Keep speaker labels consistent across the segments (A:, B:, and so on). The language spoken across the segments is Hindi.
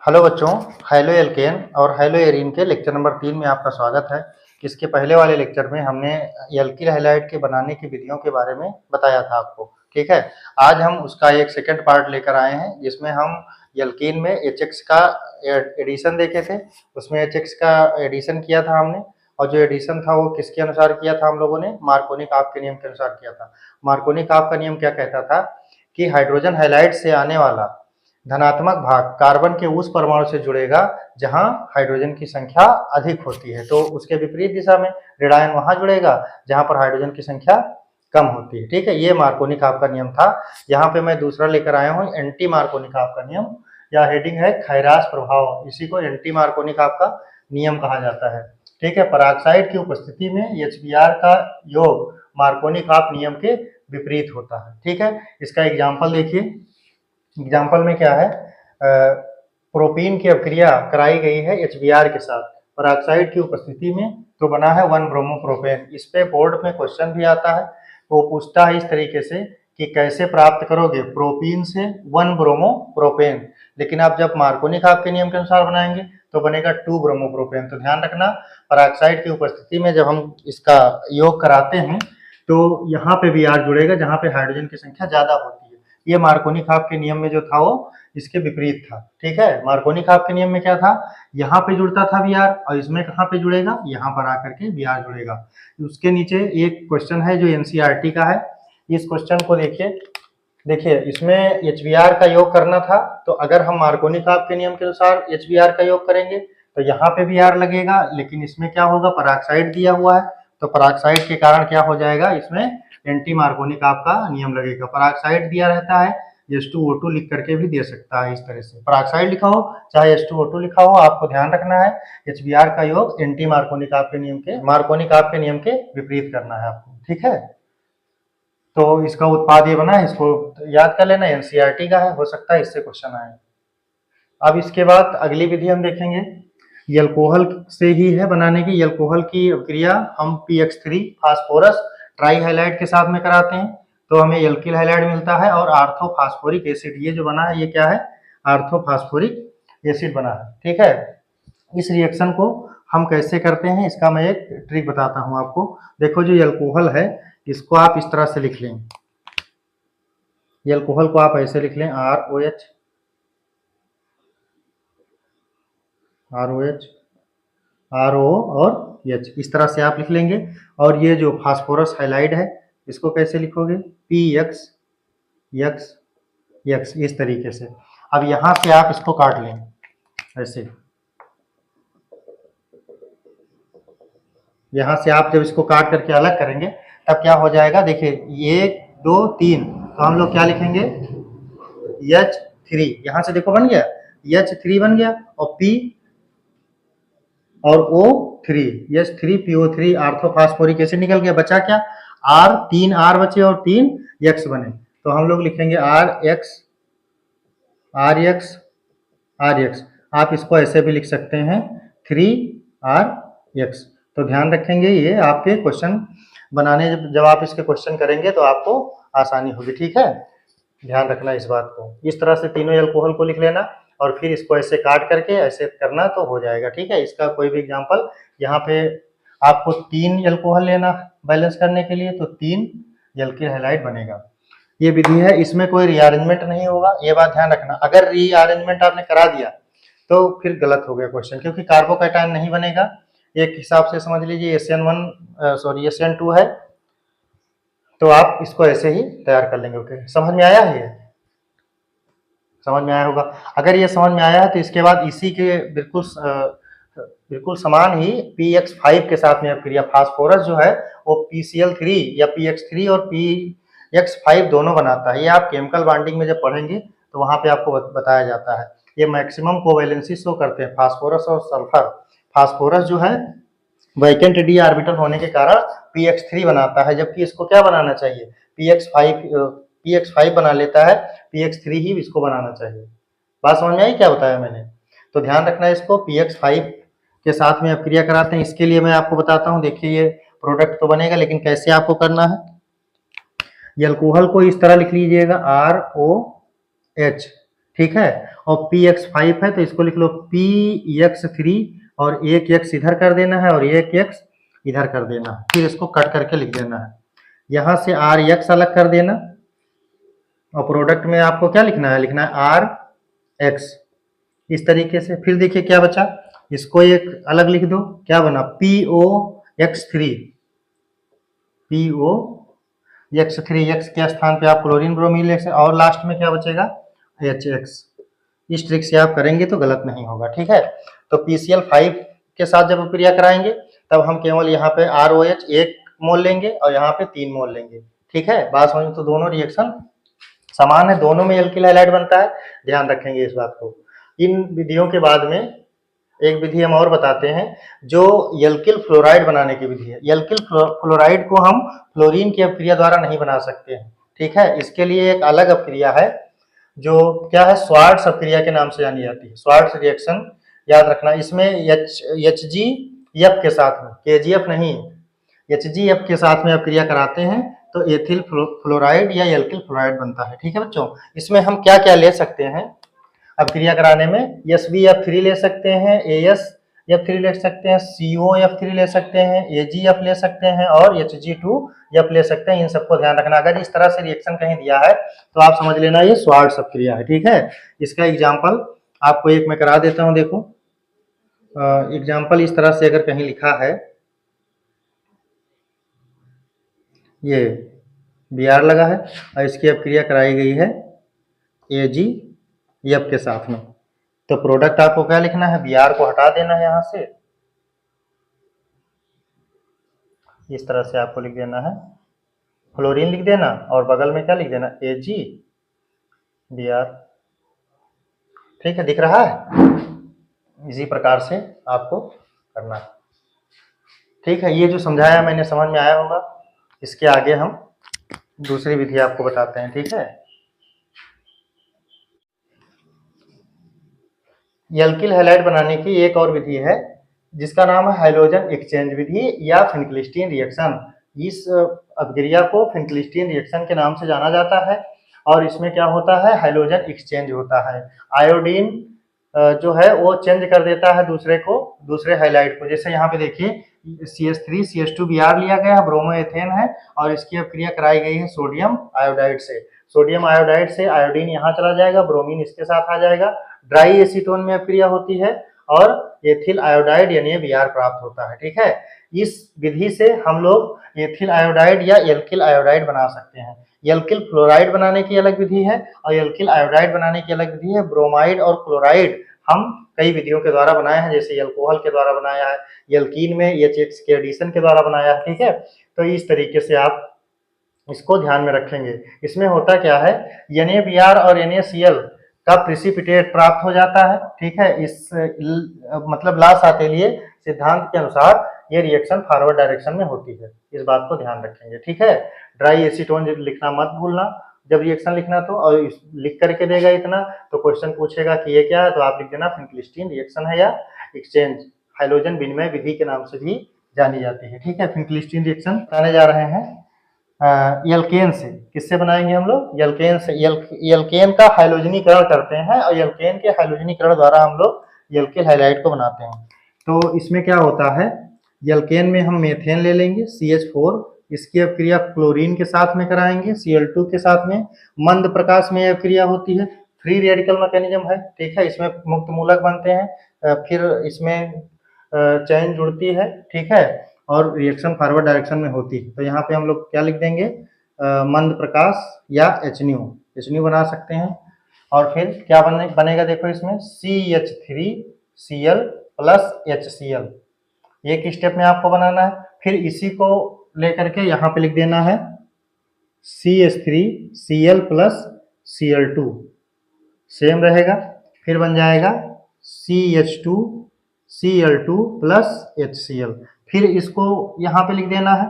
A: हेलो बच्चों, हेलो एल्केन और हेलो एरीन के लेक्चर नंबर 3 में आपका स्वागत है। इसके पहले वाले लेक्चर में हमने एल्किल हैलाइड के बनाने की विधियों के बारे में बताया था आपको। ठीक है, आज हम उसका एक सेकंड पार्ट लेकर आए हैं जिसमें हम एल्कीन में एचएक्स का एडिशन देखे थे। उसमें एचएक्स का एडिशन किया था हमने, और जो एडिशन था वो किसके अनुसार किया था हम लोगों ने? मार्कोनी-काप के नियम के अनुसार किया था। मार्कोनी-काप का नियम क्या कहता था कि हाइड्रोजन हैलाइड से आने वाला धनात्मक भाग कार्बन के उस परमाणु से जुड़ेगा जहां हाइड्रोजन की संख्या अधिक होती है, तो उसके विपरीत दिशा में ऋण आयन वहां जुड़ेगा जहां पर हाइड्रोजन की संख्या कम होती है। ठीक है, ये मार्कोनी-काप का नियम था। यहाँ पे मैं दूसरा लेकर आया हूँ एंटी मार्कोनी-काप का नियम, या हेडिंग है खैरास प्रभाव। इसी को एंटी मार्कोनी-काप का नियम कहा जाता है। ठीक है, पराक्साइड की उपस्थिति में HBr का योग मार्कोनी-काप नियम के विपरीत होता है। ठीक है, इसका एग्जाम्पल देखिए। एग्जाम्पल में क्या है, प्रोपीन की अभिक्रिया कराई गई है HBr के साथ पराक्साइड की उपस्थिति में, तो बना है 1 ब्रोमोप्रोपेन। इस पे बोर्ड में क्वेश्चन भी आता है, वो पूछता है इस तरीके से कि कैसे प्राप्त करोगे प्रोपीन से 1 ब्रोमोप्रोपेन, लेकिन आप जब मार्कोनी-काप के नियम के अनुसार बनाएंगे तो बनेगा 2 ब्रोमोप्रोपेन। तो ध्यान रखना, पराक्साइड की उपस्थिति में जब हम इसका योग कराते हैं तो यहाँ पे भी आर जुड़ेगा जहाँ पे हाइड्रोजन की संख्या ज्यादा होती है। ये मार्कोनी-काप के नियम में जो था वो इसके विपरीत था। ठीक है, मार्कोनी-काप के नियम में क्या था, यहाँ पे जुड़ता था Br और इसमें कहाँ पे जुड़ेगा, यहाँ पर आकर के Br जुड़ेगा। उसके नीचे एक क्वेश्चन है जो एनसीईआरटी का है। इस क्वेश्चन को देखिए इसमें HBr का योग करना था, तो अगर हम मार्कोनी-काप के नियम के अनुसार HBr का योग करेंगे तो यहाँ पे Br लगेगा, लेकिन इसमें क्या होगा, पराक्साइड दिया हुआ है तो पराक्साइड के कारण क्या हो जाएगा, इसमें एंटी मार्कोनी-काप का नियम लगेगा। पराक्साइड दिया रहता है, H2O2 लिख करके भी दे सकता है। इस तरह से पराक्साइड लिखा हो चाहे H2O2 लिखा हो, आपको ध्यान रखना है HBr का योग एंटी मार्कोनी-काप के नियम के विपरीत करना है आपको। ठीक है, तो इसका उत्पाद ये बना है, इसको याद कर लेना, एनसीईआरटी का है, हो सकता है इससे क्वेश्चन आए। अब इसके बाद अगली विधि हम देखेंगे, एल्कोहल से ही है बनाने की। एल्कोहल की क्रिया हम PX3 फास्फोरस ट्राई हैलाइड के साथ में कराते हैं तो हमें एल्किल हैलाइड मिलता है और आर्थोफास्फोरिक एसिड। ये जो बना है ये क्या है, आर्थोफास्फोरिक एसिड बना है। ठीक है, इस रिएक्शन को हम कैसे करते हैं इसका मैं एक ट्रिक बताता हूं आपको। देखो, जो एल्कोहल है इसको आप इस तरह से लिख लें, एल्कोहल को आप ऐसे लिख लें ROH RO और H, इस तरह से आप लिख लेंगे। और ये जो फास्फोरस हैलाइड है इसको कैसे लिखोगे, PX इस तरीके से। अब यहां से आप इसको काट लें ऐसे, यहां से आप जब इसको काट करके अलग करेंगे तब क्या हो जाएगा, देखिए 1 2 3, तो हम लोग क्या लिखेंगे, H3। यहां से देखो बन गया, H3 बन गया, और P और O3, H3PO3 आर्थोफास्फोरिक एसिड निकल गया। बचा क्या, R, 3 R बचे और 3 X बने, तो हम लोग लिखेंगे RX। आप इसको ऐसे भी लिख सकते हैं 3RX। तो ध्यान रखेंगे, ये आपके क्वेश्चन बनाने जब आप इसके क्वेश्चन करेंगे तो आपको आसानी होगी। ठीक है, ध्यान रखना इस बात को। इस तरह से तीनों एल्कोहल को लिख लेना और फिर इसको ऐसे काट करके ऐसे करना तो हो जाएगा। ठीक है, इसका कोई भी एग्जांपल, यहाँ पे आपको 3 एल्कोहल लेना बैलेंस करने के लिए, तो 3 एल्किल हैलाइड बनेगा। ये विधि है, इसमें कोई रीअरेंजमेंट नहीं होगा, ये बात ध्यान रखना। अगर रीअरेंजमेंट आपने करा दिया तो फिर गलत हो गया क्वेश्चन, क्योंकि कार्बोकैटायन नहीं बनेगा। एक हिसाब से समझ लीजिए SN2 है, तो आप इसको ऐसे ही तैयार कर लेंगे। ओके, समझ में आया है, ये समझ में आया होगा। अगर ये समझ में आया है तो इसके बाद इसी के बिल्कुल समान ही PX5 के साथ में क्रिया, फास्फोरस जो है वो PCl3 या PX3 और PX5 दोनों बनाता है। ये आप केमिकल बॉन्डिंग में जब पढ़ेंगे तो वहां पे आपको बताया जाता है। ये मैक्सिमम कोवैलेंसी शो करते हैं फास्फोरस और सल्फर। फास्फोरस जो है वैकेंट d ऑर्बिटल होने के कारण PX3 बनाता है, जबकि इसको क्या बनाना चाहिए, PX5 बना लेता है, PX3 ही इसको बनाना चाहिए। बात समझ में आई क्या बताया मैंने? तो ध्यान रखना है, इसको PX5 के साथ में अपक्रिया कराते हैं। इसके लिए मैं आपको बताता हूँ, देखिए ये प्रोडक्ट तो बनेगा, लेकिन कैसे आपको करना है। एल्कोहल को इस तरह लिख लीजिएगा ROH। ठीक है। और PX5 है तो इसको लिख लो PX3 और एक x इधर कर देना है और एक x इधर कर देना है, फिर इसको कट करके लिख देना है। यहाँ से RX अलग कर देना और प्रोडक्ट में आपको क्या लिखना है, लिखना है RX इस तरीके से। फिर देखिए क्या बचा, इसको एक अलग लिख दो, क्या बना POX3, POX3, x के स्थान पे आप क्लोरीन ब्रोमीन ले सकते, और लास्ट में क्या बचेगा HX। इस ट्रिक से आप करेंगे तो गलत नहीं होगा, ठीक है। तो PCl5 के साथ जब क्रिया कराएंगे तब हम केवल यहाँ पे ROH 1 मोल लेंगे और यहाँ पे 3 मोल लेंगे, ठीक है। बात समझ, तो दोनों रिएक्शन समान है, दोनों में एल्किल हैलाइड बनता है, ध्यान रखेंगे इस बात को। इन विधियों के बाद में एक विधि हम और बताते हैं जो एल्किल फ्लोराइड बनाने की विधि है। एल्किल फ्लोराइड को हम फ्लोरीन की अपक्रिया द्वारा नहीं बना सकते हैं, ठीक है। इसके लिए एक अलग अपक्रिया है जो क्या है, स्वार्ट्स अपक्रिया के नाम से जानी जाती है। स्वार्ट्स रिएक्शन याद रखना, इसमें HGF के साथ में, KGF नहीं, HGF के साथ में अपक्रिया कराते हैं तो एथिल फ्लोराइड या एल्किल फ्लोराइड बनता है, ठीक है बच्चों। इसमें हम क्या क्या ले सकते हैं अपक्रिया कराने में, SbF3 ले सकते हैं, AsF3 ले सकते हैं, COF3 ले सकते हैं, AgF ले सकते हैं और Hg2F ले सकते हैं। इन सबको ध्यान रखना, अगर इस तरह से रिएक्शन कहीं दिया है तो आप समझ लेना ये स्वार्ट्स अपक्रिया है, ठीक है। इसका एग्जाम्पल आपको एक मैं करा देता हूं, देखो एग्जाम्पल इस तरह से अगर कहीं लिखा है, ये Br लगा है और इसकी अपक्रिया कराई गई है AgF के साथ में, तो प्रोडक्ट आपको क्या लिखना है, Br को हटा देना है यहां से, इस तरह से आपको लिख देना है, फ्लोरीन लिख देना और बगल में क्या लिख देना, AgBr, ठीक है, दिख रहा है। इसी प्रकार से आपको करना है, ठीक है। ये जो समझाया मैंने समझ में आया होगा। इसके आगे हम दूसरी विधि आपको बताते हैं, ठीक है। एल्किल हैलाइड बनाने की एक और विधि है जिसका नाम है हाइड्रोजन एक्सचेंज विधि या फिनक्लिस्टीन रिएक्शन। इस अपक्रिया को फिनक्लिस्टीन रिएक्शन के नाम से जाना जाता है और इसमें क्या होता है, हाइड्रोजन एक्सचेंज होता है। आयोडीन जो है वो चेंज कर देता है दूसरे हाइलाइट को। जैसे यहाँ पे देखिए CH3 CH2Br लिया गया है, ब्रोमो एथेन है और इसकी अपक्रिया कराई गई है सोडियम आयोडाइड से। सोडियम आयोडाइड से आयोडीन यहाँ चला जाएगा, ब्रोमीन इसके साथ आ जाएगा, ड्राई एसीटोन में अपक्रिया होती है और एथिल आयोडाइड यानी Br प्राप्त होता है, ठीक है। इस विधि से हम लोग एथिल आयोडाइड या एल्किल आयोडाइड बना सकते हैं। एल्किल फ्लोराइड बनाने की अलग विधि है और एल्किल आयोडाइड बनाने की अलग विधि है। ब्रोमाइड और क्लोराइड हम कई विधियों के द्वारा बनाए हैं, जैसे एल्कोहल के द्वारा बनाया है, एल्कीन में HX के एडिशन के द्वारा बनाया है, ठीक है। तो इस तरीके से आप इसको ध्यान में रखेंगे। इसमें होता क्या है, NaBr और NaCl का प्रिसिपिटेट प्राप्त हो जाता है, ठीक है। इस मतलब ला सातेलिए सिद्धांत के अनुसार ये रिएक्शन फॉरवर्ड डायरेक्शन में होती है, इस बात को ध्यान रखेंगे, ठीक है। ड्राई एसीटोन लिखना मत भूलना जब रिएक्शन लिखना, तो और लिख करके देगा इतना तो क्वेश्चन पूछेगा कि ये क्या है, तो आप लिख देना फिनक्लिस्टीन रिएक्शन है या एक्सचेंज हाइड्रोजन विनिमय विधि के नाम से भी जानी जाती है, ठीक है। फिनक्लिस्टीन रिएक्शन बताने जा रहे हैं एल्केन से। किससे बनाएंगे हम लोग, एल्केन से। एल्केन का हाइड्रोजनीकरण करते हैं और एल्केन के हाइड्रोजनीकरण द्वारा हम लोग एल्किल हैलाइड को बनाते हैं। तो इसमें क्या होता है, एल्केन में हम मेथेन ले लेंगे CH4, इसकी अपक्रिया क्लोरीन के साथ में कराएंगे Cl2 के साथ में। मंद प्रकाश में यह क्रिया होती है, फ्री रेडिकल मैकेनिज्म है, ठीक है। इसमें मुक्त मूलक बनते हैं, फिर इसमें चैन जुड़ती है, ठीक है, और रिएक्शन फॉरवर्ड डायरेक्शन में होती है। तो यहाँ पे हम लोग क्या लिख देंगे, मंद प्रकाश या HNU बना सकते हैं। और फिर क्या बनेगा, देखो इसमें CH3Cl प्लस HCl, एक स्टेप में आपको बनाना है। फिर इसी को लेकर के यहाँ पे लिख देना है CH3Cl प्लस Cl2, सेम रहेगा। फिर बन जाएगा CH2Cl2 प्लस HCl, फिर इसको यहाँ पे लिख देना है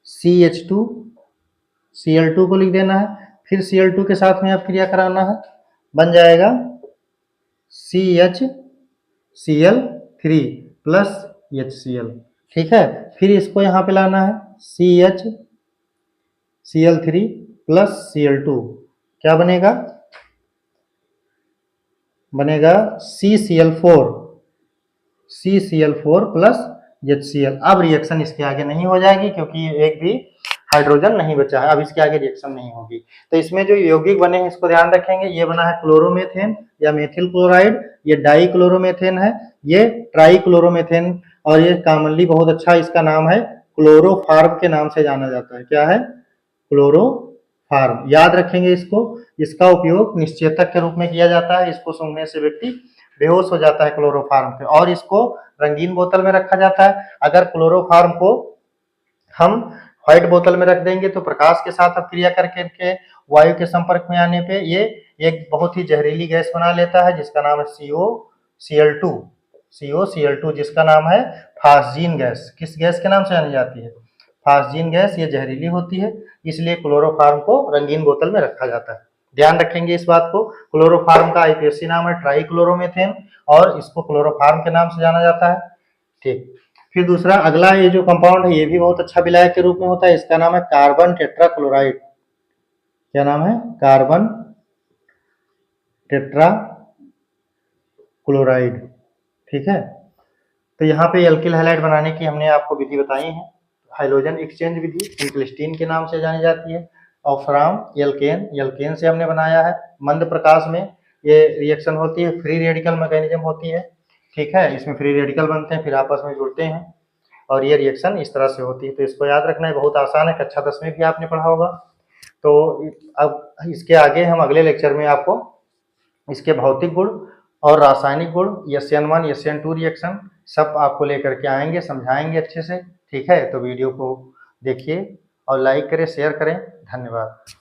A: CH2Cl2 को लिख देना है, फिर Cl2 के साथ में अपक्रिया कराना है, बन जाएगा CHCl3 प्लस HCl, ठीक है। फिर इसको यहाँ पे लाना है CHCl3 प्लस Cl2, क्या बनेगा बनेगा CCl4 प्लस HCl। अब रिएक्शन इसके आगे नहीं हो जाएगी क्योंकि एक भी हाइड्रोजन नहीं बचा है, अब इसके आगे रिएक्शन नहीं होगी। तो इसमें जो यौगिक बने हैं इसको ध्यान रखेंगे, ये बना है क्लोरोमेथेन या मेथिल क्लोराइड, ये डाई क्लोरोमेथेन है, ये ट्राई क्लोरोमेथेन, और ये कॉमनली बहुत अच्छा इसका नाम है क्लोरोफार्म के नाम से जाना जाता है। क्या है? क्लोरोफार्म। याद रखेंगे इसको। इसका उपयोग निश्चेतक के रूप में किया जाता है, इसको सूंघने से व्यक्ति बेहोश हो जाता है क्लोरोफार्म पे, और इसको रंगीन बोतल में रखा जाता है। अगर क्लोरोफार्म को हम व्हाइट बोतल में रख देंगे तो प्रकाश के साथ क्रिया करके वायु के संपर्क में आने पे ये एक बहुत ही जहरीली गैस बना लेता है जिसका नाम है COCl2, जिसका नाम है फास्जीन गैस। किस गैस के नाम से जानी जाती है? Phosgene gas. ये जहरीली होती है, इसलिए क्लोरोफार्म को रंगीन बोतल में रखा जाता है। ध्यान रखेंगे इस बात को। क्लोरोफार्म का आईपीएससी नाम है ट्राईक्लोरोमेथेन और इसको क्लोरोफार्म के नाम से जाना जाता है। ठीक। फिर दूसरा अगला ये जो कंपाउंड है ये भी बहुत अच्छा विलायक के रूप में होता है, इसका नाम है कार्बन टेट्राक्लोराइड। क्या नाम है? Carbon tetrachloride. ठीक है। तो यहाँ पे एल्किल हैलाइड बनाने की हमने आपको विधि बताई है। हाइड्रोजन एक्सचेंज विधि इंक्लिस्टीन के नाम से जानी जाती है, और फ्राम एल्केन से हमने बनाया है। मंद प्रकाश में ये रिएक्शन होती है, फ्री रेडिकल मैकेनिज्म होती है। ठीक है, इसमें फ्री रेडिकल बनते हैं फिर आपस में जुड़ते हैं और ये रिएक्शन इस तरह से होती है। तो इसको याद रखना है, बहुत आसान है, कक्षा 10 में भी आपने पढ़ा होगा। तो अब इसके आगे हम अगले लेक्चर में आपको इसके भौतिक गुण और रासायनिक गुण, SN1 SN2 रिएक्शन सब आपको लेकर के आएंगे, समझाएंगे अच्छे से। ठीक है, तो वीडियो को देखिए और लाइक करें, शेयर करें। धन्यवाद।